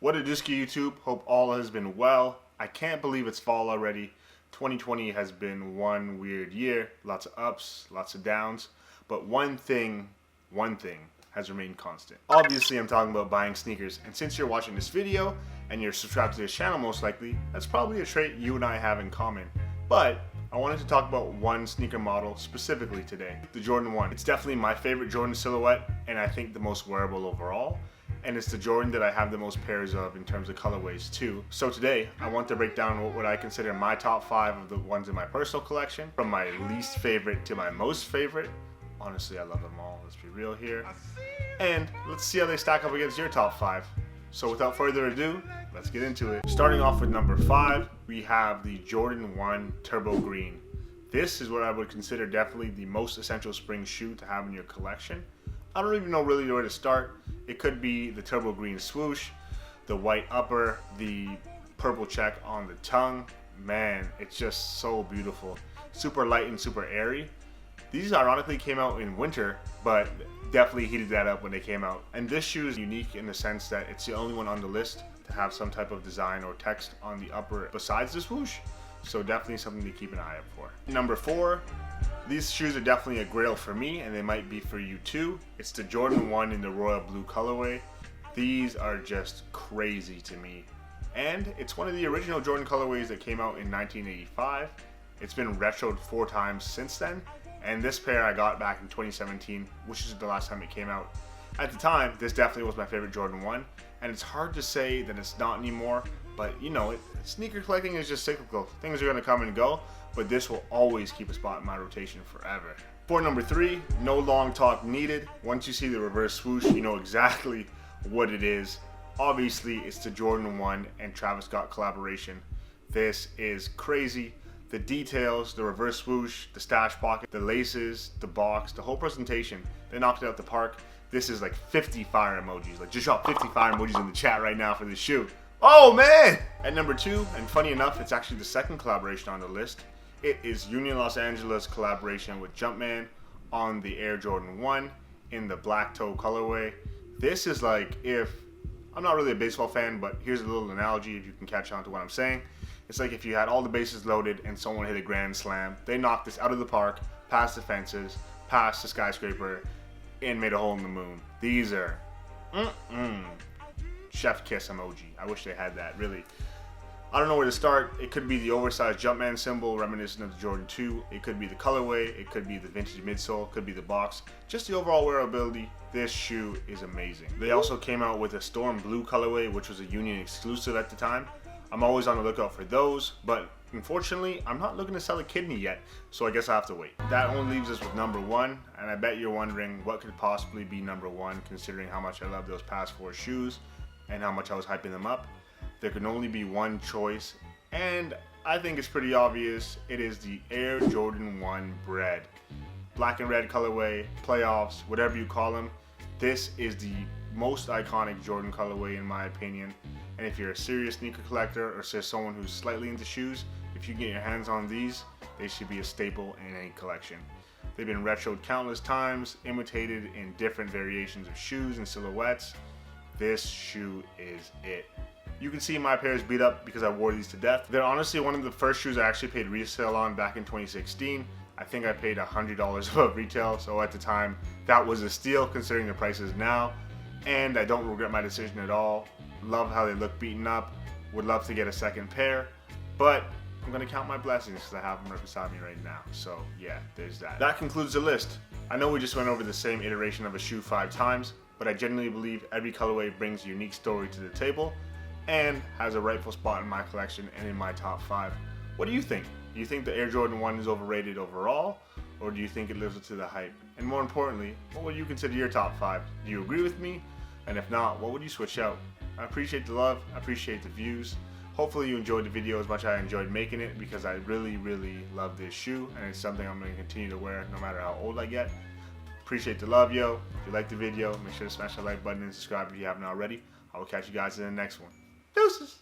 What it is, YouTube? Hope all has been well. I can't believe it's fall already. 2020 has been one weird year. Lots of ups, lots of downs. But one thing has remained constant. Obviously, I'm talking about buying sneakers. And since you're watching this video and you're subscribed to this channel most likely, that's probably a trait you and I have in common. But I wanted to talk about one sneaker model specifically today, the Jordan 1. It's definitely my favorite Jordan silhouette and I think the most wearable overall. And it's the Jordan that I have the most pairs of in terms of colorways too. So today, I want to break down what I consider my top 5 of the ones in my personal collection, from my least favorite to my most favorite. Honestly, I love them all, let's be real here. And let's see how they stack up against your top 5. So without further ado, let's get into it. Starting off with number 5, we have the Jordan 1 Turbo Green. This is what I would consider definitely the most essential spring shoe to have in your collection. I don't even know really where to start. It could be the turbo green swoosh, the white upper, the purple check on the tongue. Man, it's just so beautiful. Super light and super airy. These ironically came out in winter, but definitely heated that up when they came out. And this shoe is unique in the sense that it's the only one on the list to have some type of design or text on the upper besides the swoosh. So definitely something to keep an eye out for. Number 4. These shoes are definitely a grail for me, and they might be for you too. It's the Jordan 1 in the royal blue colorway. These are just crazy to me. And it's one of the original Jordan colorways that came out in 1985. It's been retroed 4 times since then. And this pair I got back in 2017, which is the last time it came out. At the time, this definitely was my favorite Jordan 1. And it's hard to say that it's not anymore, but you know, sneaker collecting is just cyclical. Things are gonna come and go. But this will always keep a spot in my rotation forever. For number 3, no long talk needed. Once you see the reverse swoosh, you know exactly what it is. Obviously, it's the Jordan 1 and Travis Scott collaboration. This is crazy. The details, the reverse swoosh, the stash pocket, the laces, the box, the whole presentation, they knocked it out the park. This is like 50 fire emojis. Like, just drop 50 fire emojis in the chat right now for this shoe. Oh man! At number 2, and funny enough, it's actually the second collaboration on the list. It is Union Los Angeles collaboration with Jumpman on the Air Jordan 1 in the black toe colorway. This is like if, I'm not really a baseball fan, but here's a little analogy if you can catch on to what I'm saying. It's like if you had all the bases loaded and someone hit a grand slam. They knocked this out of the park, past the fences, past the skyscraper, and made a hole in the moon. These are, chef kiss emoji. I wish they had that, really. I don't know where to start. It could be the oversized Jumpman symbol reminiscent of the Jordan 2. It could be the colorway. It could be the vintage midsole. It could be the box. Just the overall wearability. This shoe is amazing. They also came out with a Storm Blue colorway, which was a Union exclusive at the time. I'm always on the lookout for those, but unfortunately, I'm not looking to sell a kidney yet, so I guess I have to wait. That only leaves us with number 1, and I bet you're wondering what could possibly be number 1, considering how much I love those past 4 shoes and how much I was hyping them up. There can only be one choice, and I think it's pretty obvious. It is the Air Jordan 1 Bread. Black and red colorway, playoffs, whatever you call them. This is the most iconic Jordan colorway in my opinion. And if you're a serious sneaker collector or just someone who's slightly into shoes, if you get your hands on these, they should be a staple in any collection. They've been retroed countless times, imitated in different variations of shoes and silhouettes. This shoe is it. You can see my pair is beat up because I wore these to death. They're honestly one of the first shoes I actually paid resale on back in 2016. I think I paid $100 above retail, so at the time that was a steal considering the prices now. And I don't regret my decision at all. Love how they look beaten up. Would love to get a second pair, but I'm gonna count my blessings because I have them right beside me right now. So yeah, there's that. That concludes the list. I know we just went over the same iteration of a shoe 5 times, but I genuinely believe every colorway brings a unique story to the table and has a rightful spot in my collection and in my top 5. What do you think? Do you think the Air Jordan 1 is overrated overall, or do you think it lives up to the hype? And more importantly, what would you consider your top 5? Do you agree with me? And if not, what would you switch out? I appreciate the love, I appreciate the views. Hopefully you enjoyed the video as much as I enjoyed making it, because I really, really love this shoe and it's something I'm going to continue to wear no matter how old I get. Appreciate the love, yo. If you liked the video, make sure to smash the like button and subscribe if you haven't already. I will catch you guys in the next one. Deuces!